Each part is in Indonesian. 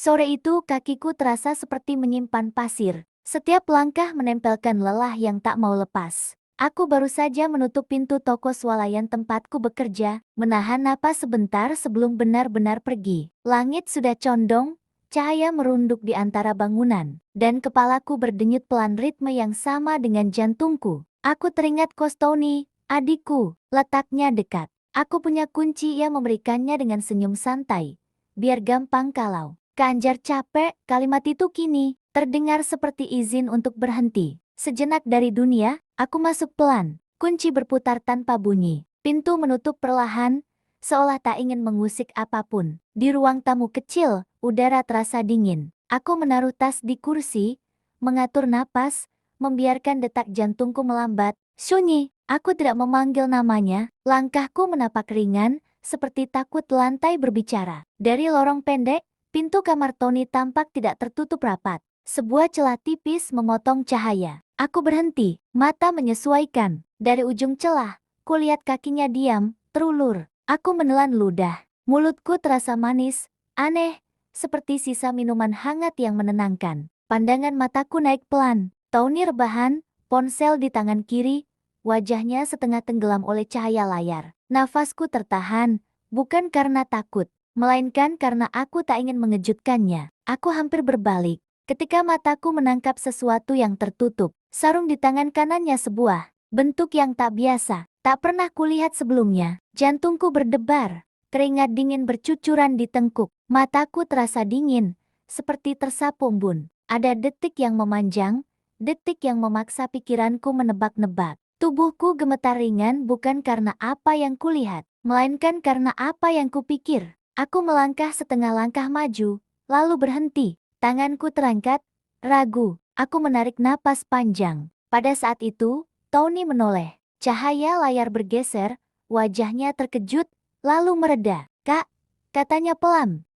Sore itu kakiku terasa seperti menyimpan pasir. Setiap langkah menempelkan lelah yang tak mau lepas. Aku baru saja menutup pintu toko swalayan tempatku bekerja, menahan napas sebentar sebelum benar-benar pergi. Langit sudah condong, cahaya merunduk di antara bangunan, dan kepalaku berdenyut pelan ritme yang sama dengan jantungku. Aku teringat Kostoni, adikku, letaknya dekat. Aku punya kunci, ia memberikannya dengan senyum santai. Biar gampang kalau Kanjar capek, kalimat itu kini terdengar seperti izin untuk berhenti. Sejenak dari dunia, aku masuk pelan. Kunci berputar tanpa bunyi. Pintu menutup perlahan, seolah tak ingin mengusik apapun. Di ruang tamu kecil, udara terasa dingin. Aku menaruh tas di kursi, mengatur napas, membiarkan detak jantungku melambat. Sunyi, aku tidak memanggil namanya. Langkahku menapak ringan, seperti takut lantai berbicara. Dari lorong pendek, pintu kamar Tony tampak tidak tertutup rapat. Sebuah celah tipis memotong cahaya. Aku berhenti, mata menyesuaikan. Dari ujung celah, kulihat kakinya diam, terulur. Aku menelan ludah. Mulutku terasa manis, aneh, seperti sisa minuman hangat yang menenangkan. Pandangan mataku naik pelan. Tony rebahan, ponsel di tangan kiri, wajahnya setengah tenggelam oleh cahaya layar. Nafasku tertahan, bukan karena takut, melainkan karena aku tak ingin mengejutkannya. Aku hampir berbalik. Ketika mataku menangkap sesuatu yang tertutup, sarung di tangan kanannya sebuah bentuk yang tak biasa, tak pernah kulihat sebelumnya. Jantungku berdebar, keringat dingin bercucuran di tengkuk, mataku terasa dingin, seperti tersapu embun. Ada detik yang memanjang, detik yang memaksa pikiranku menebak-nebak. Tubuhku gemetar ringan bukan karena apa yang kulihat, melainkan karena apa yang kupikir. Aku melangkah setengah langkah maju, lalu berhenti. Tanganku terangkat, ragu. Aku menarik napas panjang. Pada saat itu, Tony menoleh. Cahaya layar bergeser, wajahnya terkejut, lalu mereda. "Kak," katanya pelan.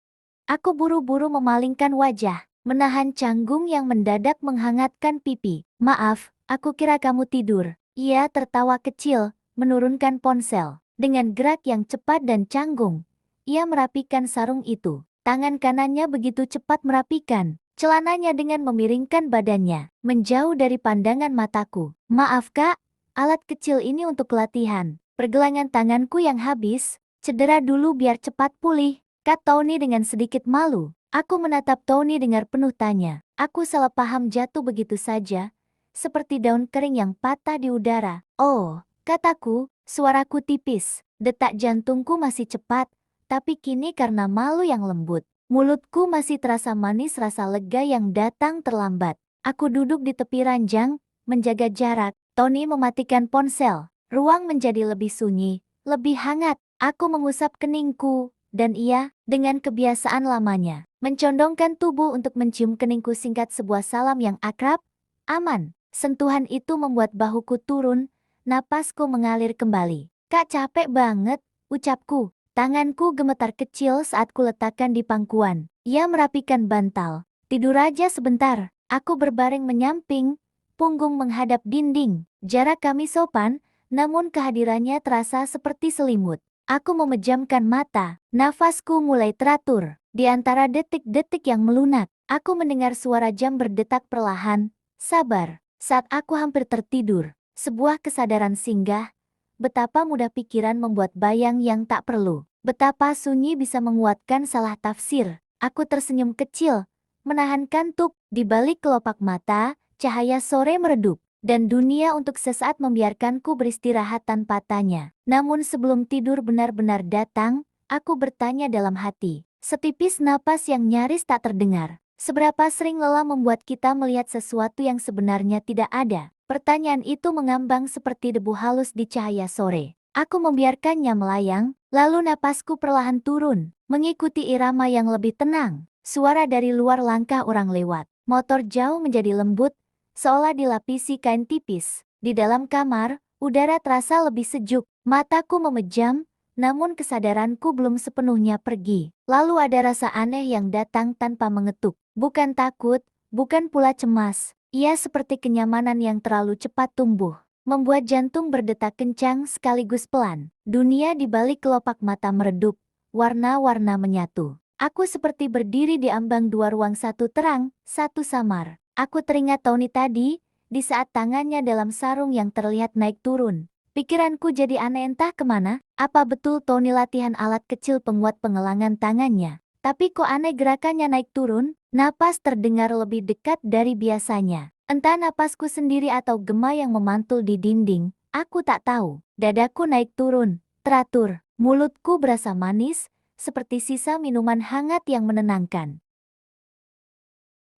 Aku buru-buru memalingkan wajah, menahan canggung yang mendadak menghangatkan pipi. "Maaf, aku kira kamu tidur." Ia tertawa kecil, menurunkan ponsel. Dengan gerak yang cepat dan canggung, ia merapikan sarung itu. Tangan kanannya begitu cepat merapikan celananya dengan memiringkan badannya, menjauh dari pandangan mataku. "Maaf kak, alat kecil ini untuk latihan." Pergelangan tanganku yang habis, "Cedera dulu biar cepat pulih," kata Tony dengan sedikit malu. Aku menatap Tony dengan penuh tanya. Aku salah paham jatuh begitu saja, seperti daun kering yang patah di udara. "Oh," kataku, suaraku tipis. Detak jantungku masih cepat, tapi kini karena malu yang lembut. Mulutku masih terasa manis rasa lega yang datang terlambat. Aku duduk di tepi ranjang, menjaga jarak. Tony mematikan ponsel. Ruang menjadi lebih sunyi, lebih hangat. Aku mengusap keningku, dan ia, dengan kebiasaan lamanya, mencondongkan tubuh untuk mencium keningku singkat sebuah salam yang akrab, aman. Sentuhan itu membuat bahuku turun, napasku mengalir kembali. "Kak capek banget," ucapku. Tanganku gemetar kecil saat kuletakkan di pangkuan. Ia merapikan bantal. "Tidur aja sebentar." Aku berbaring menyamping, punggung menghadap dinding. Jarak kami sopan, namun kehadirannya terasa seperti selimut. Aku memejamkan mata, nafasku mulai teratur. Di antara detik-detik yang melunak, aku mendengar suara jam berdetak perlahan. Sabar. Saat aku hampir tertidur, sebuah kesadaran singgah. Betapa mudah pikiran membuat bayang yang tak perlu. Betapa sunyi bisa menguatkan salah tafsir. Aku tersenyum kecil, menahan kantuk. Di balik kelopak mata, cahaya sore meredup, dan dunia untuk sesaat membiarkanku beristirahat tanpa tanya. Namun sebelum tidur benar-benar datang, aku bertanya dalam hati. Setipis napas yang nyaris tak terdengar. Seberapa sering lelah membuat kita melihat sesuatu yang sebenarnya tidak ada? Pertanyaan itu mengambang seperti debu halus di cahaya sore. Aku membiarkannya melayang, lalu napasku perlahan turun, mengikuti irama yang lebih tenang. Suara dari luar langkah orang lewat. Motor jauh menjadi lembut, seolah dilapisi kain tipis. Di dalam kamar, udara terasa lebih sejuk. Mataku memejam, namun kesadaranku belum sepenuhnya pergi. Lalu ada rasa aneh yang datang tanpa mengetuk. Bukan takut, bukan pula cemas. Ia seperti kenyamanan yang terlalu cepat tumbuh, membuat jantung berdetak kencang sekaligus pelan. Dunia di balik kelopak mata meredup, warna-warna menyatu. Aku seperti berdiri di ambang dua ruang, satu terang, satu samar. Aku teringat Tony tadi, di saat tangannya dalam sarung yang terlihat naik turun. Pikiranku jadi aneh entah kemana, apa betul Tony latihan alat kecil penguat pengelangan tangannya. Tapi kok aneh gerakannya naik turun, napas terdengar lebih dekat dari biasanya. Entah napasku sendiri atau gema yang memantul di dinding, aku tak tahu. Dadaku naik turun, teratur, mulutku berasa manis, seperti sisa minuman hangat yang menenangkan.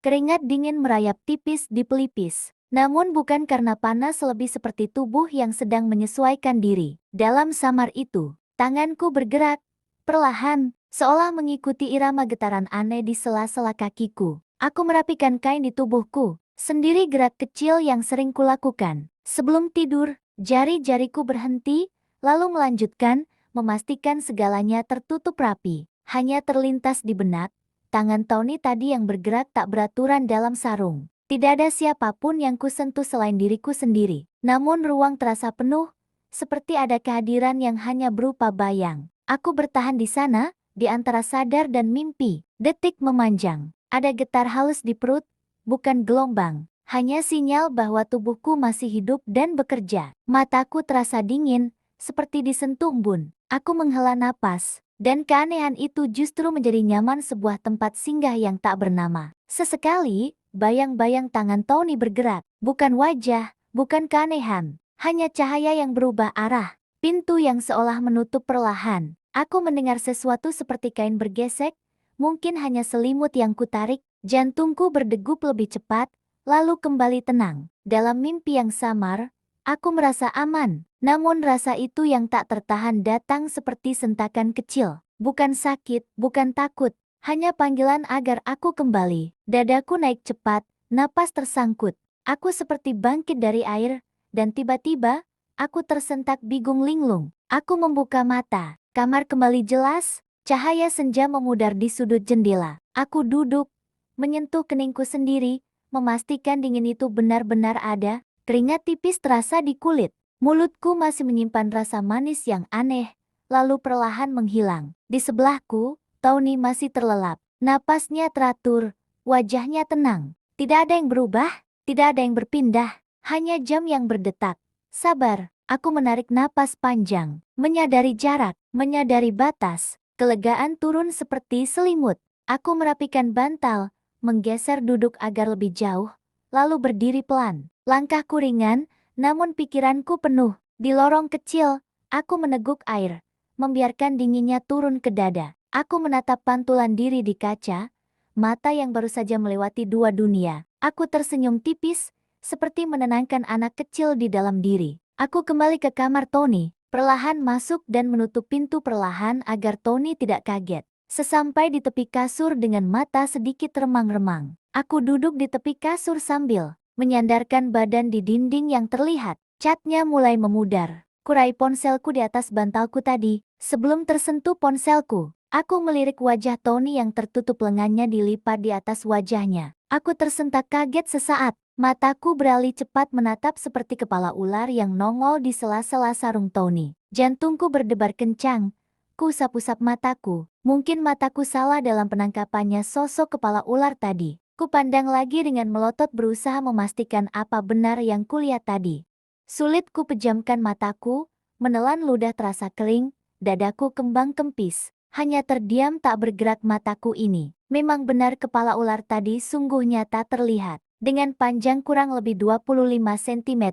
Keringat dingin merayap tipis di pelipis. Namun bukan karena panas, lebih seperti tubuh yang sedang menyesuaikan diri. Dalam samar itu, tanganku bergerak, perlahan, seolah mengikuti irama getaran aneh di sela-sela kakiku. Aku merapikan kain di tubuhku, sendiri gerak kecil yang sering kulakukan. Sebelum tidur, jari-jariku berhenti, lalu melanjutkan, memastikan segalanya tertutup rapi. Hanya terlintas di benak, tangan Tony tadi yang bergerak tak beraturan dalam sarung. Tidak ada siapapun yang kusentuh selain diriku sendiri. Namun ruang terasa penuh, seperti ada kehadiran yang hanya berupa bayang. Aku bertahan di sana, di antara sadar dan mimpi. Detik memanjang. Ada getar halus di perut, bukan gelombang. Hanya sinyal bahwa tubuhku masih hidup dan bekerja. Mataku terasa dingin, seperti disentuh embun. Aku menghela napas, dan keanehan itu justru menjadi nyaman, sebuah tempat singgah yang tak bernama. Sesekali, bayang-bayang tangan Tony bergerak. Bukan wajah, bukan keanehan. Hanya cahaya yang berubah arah. Pintu yang seolah menutup perlahan. Aku mendengar sesuatu seperti kain bergesek. Mungkin hanya selimut yang kutarik. Jantungku berdegup lebih cepat, lalu kembali tenang. Dalam mimpi yang samar, aku merasa aman. Namun rasa itu yang tak tertahan datang seperti sentakan kecil. Bukan sakit, bukan takut. Hanya panggilan agar aku kembali. Dadaku naik cepat, napas tersangkut. Aku seperti bangkit dari air, dan tiba-tiba, aku tersentak bingung linglung. Aku membuka mata. Kamar kembali jelas, cahaya senja memudar di sudut jendela. Aku duduk, menyentuh keningku sendiri, memastikan dingin itu benar-benar ada. Keringat tipis terasa di kulit. Mulutku masih menyimpan rasa manis yang aneh, lalu perlahan menghilang. Di sebelahku, Tony masih terlelap. Napasnya teratur, wajahnya tenang. Tidak ada yang berubah, tidak ada yang berpindah, hanya jam yang berdetak. Sabar, aku menarik napas panjang, menyadari jarak, menyadari batas. Kelegaan turun seperti selimut. Aku merapikan bantal, menggeser duduk agar lebih jauh, lalu berdiri pelan. Langkahku ringan, namun pikiranku penuh. Di lorong kecil, aku meneguk air, membiarkan dinginnya turun ke dada. Aku menatap pantulan diri di kaca, mata yang baru saja melewati dua dunia. Aku tersenyum tipis, seperti menenangkan anak kecil di dalam diri. Aku kembali ke kamar Tony, perlahan masuk dan menutup pintu perlahan agar Tony tidak kaget. Sesampai di tepi kasur dengan mata sedikit remang-remang, aku duduk di tepi kasur sambil menyandarkan badan di dinding yang terlihat. Catnya mulai memudar. Kurai ponselku di atas bantalku tadi. Sebelum tersentuh ponselku, aku melirik wajah Tony yang tertutup, lengannya dilipat di atas wajahnya. Aku tersentak kaget sesaat. Mataku beralih cepat menatap seperti kepala ular yang nongol di sela-sela sarung Tony. Jantungku berdebar kencang. Ku usap-usap mataku. Mungkin mataku salah dalam penangkapannya sosok kepala ular tadi. Kupandang lagi dengan melotot, berusaha memastikan apa benar yang kulihat tadi. Sulit ku pejamkan mataku, menelan ludah terasa kering, dadaku kembang kempis. Hanya terdiam tak bergerak. Mataku ini, memang benar kepala ular tadi sungguh nyata terlihat. Dengan panjang kurang lebih 25 cm.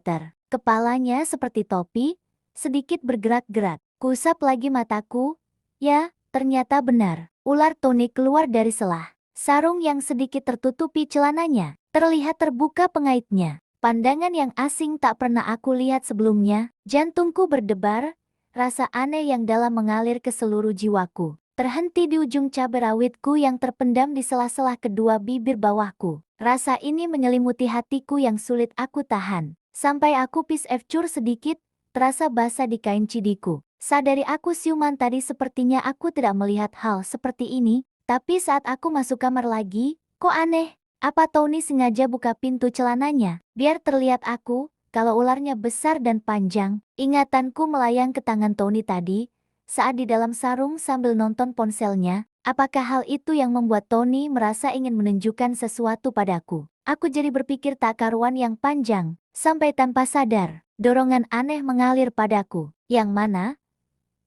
Kepalanya seperti topi, sedikit bergerak-gerak. Kusap lagi mataku. Ya, ternyata benar. Ular Tony keluar dari selah sarung yang sedikit tertutupi celananya. Terlihat terbuka pengaitnya. Pandangan yang asing tak pernah aku lihat sebelumnya. Jantungku berdebar, rasa aneh yang dalam mengalir ke seluruh jiwaku. Terhenti di ujung cabai rawitku yang terpendam di sela-sela kedua bibir bawahku. Rasa ini menyelimuti hatiku yang sulit aku tahan. Sampai aku pisefcur sedikit, terasa basah di kain cidiku. Sadari aku siuman tadi, sepertinya aku tidak melihat hal seperti ini. Tapi saat aku masuk kamar lagi, kok aneh? Apa Tony sengaja buka pintu celananya, biar terlihat aku, kalau ularnya besar dan panjang? Ingatanku melayang ke tangan Tony tadi, saat di dalam sarung sambil nonton ponselnya. Apakah hal itu yang membuat Tony merasa ingin menunjukkan sesuatu padaku? Aku jadi berpikir tak karuan yang panjang, sampai tanpa sadar, dorongan aneh mengalir padaku. Yang mana?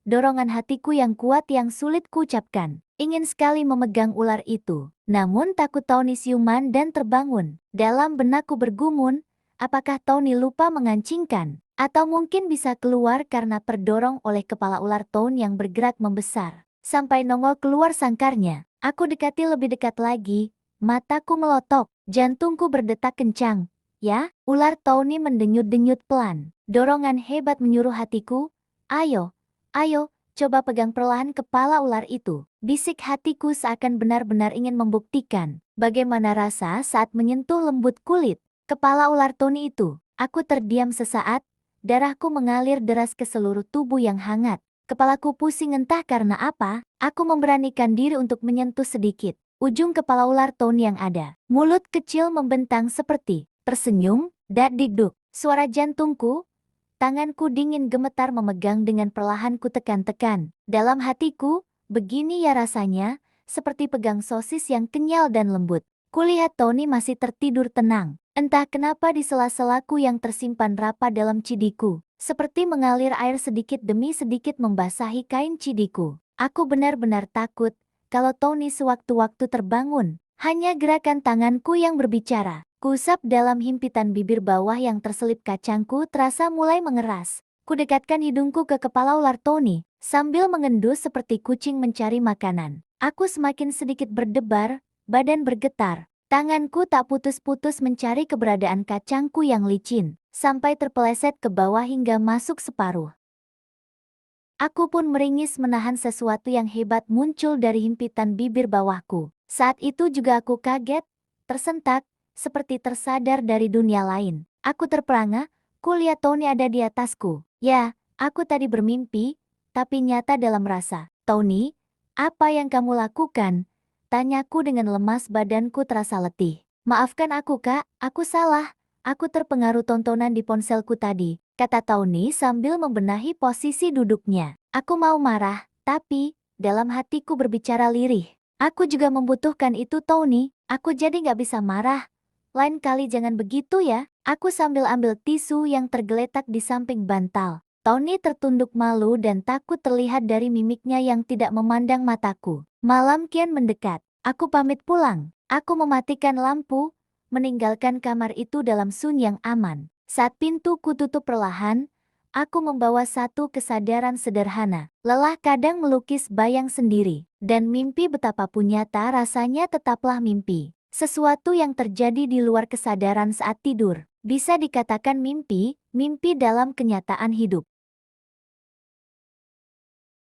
Dorongan hatiku yang kuat yang sulit kuucapkan. Ingin sekali memegang ular itu. Namun takut Tony siuman dan terbangun. Dalam benakku bergumun, apakah Tony lupa mengancingkan? Atau mungkin bisa keluar karena terdorong oleh kepala ular Tony yang bergerak membesar. Sampai nongol keluar sangkarnya. Aku dekati lebih dekat lagi. Mataku melotok. Jantungku berdetak kencang. Ya, ular Tony mendenyut-denyut pelan. Dorongan hebat menyuruh hatiku. Ayo, ayo, coba pegang perlahan kepala ular itu. Bisik hatiku seakan benar-benar ingin membuktikan bagaimana rasa saat menyentuh lembut kulit kepala ular Tony itu. Aku terdiam sesaat, darahku mengalir deras ke seluruh tubuh yang hangat. Kepalaku pusing entah karena apa, aku memberanikan diri untuk menyentuh sedikit ujung kepala ular Tony yang ada. Mulut kecil membentang seperti tersenyum, dak-dikduk. Suara jantungku, tanganku dingin gemetar memegang dengan perlahan ku tekan-tekan. Dalam hatiku, begini ya rasanya, seperti pegang sosis yang kenyal dan lembut. Kulihat Tony masih tertidur tenang. Entah kenapa di sela-selaku yang tersimpan rapat dalam cidiku, seperti mengalir air sedikit demi sedikit membasahi kain cidiku. Aku benar-benar takut kalau Tony sewaktu-waktu terbangun. Hanya gerakan tanganku yang berbicara. Kuusap dalam himpitan bibir bawah yang terselip kacangku terasa mulai mengeras. Kudekatkan hidungku ke kepala ular Tony, sambil mengendus seperti kucing mencari makanan. Aku semakin sedikit berdebar, badan bergetar. Tanganku tak putus-putus mencari keberadaan kacangku yang licin, sampai terpeleset ke bawah hingga masuk separuh. Aku pun meringis menahan sesuatu yang hebat muncul dari himpitan bibir bawahku. Saat itu juga aku kaget, tersentak, seperti tersadar dari dunia lain. Aku terperangah, kulihat Tony ada di atasku. Ya, aku tadi bermimpi, tapi nyata dalam rasa. Tony, apa yang kamu lakukan? Tanyaku dengan lemas, badanku terasa letih. Maafkan aku kak, aku salah. Aku terpengaruh tontonan di ponselku tadi, kata Tony sambil membenahi posisi duduknya. Aku mau marah, tapi dalam hatiku berbicara lirih. Aku juga membutuhkan itu Tony, aku jadi gak bisa marah. Lain kali jangan begitu ya. Aku sambil ambil tisu yang tergeletak di samping bantal. Tony tertunduk malu dan takut terlihat dari mimiknya yang tidak memandang mataku. Malam kian mendekat. Aku pamit pulang. Aku mematikan lampu, meninggalkan kamar itu dalam sunyi yang aman. Saat pintu kututup perlahan, aku membawa satu kesadaran sederhana. Lelah kadang melukis bayang sendiri, dan mimpi betapapun nyata rasanya tetaplah mimpi. Sesuatu yang terjadi di luar kesadaran saat tidur, bisa dikatakan mimpi, mimpi dalam kenyataan hidup.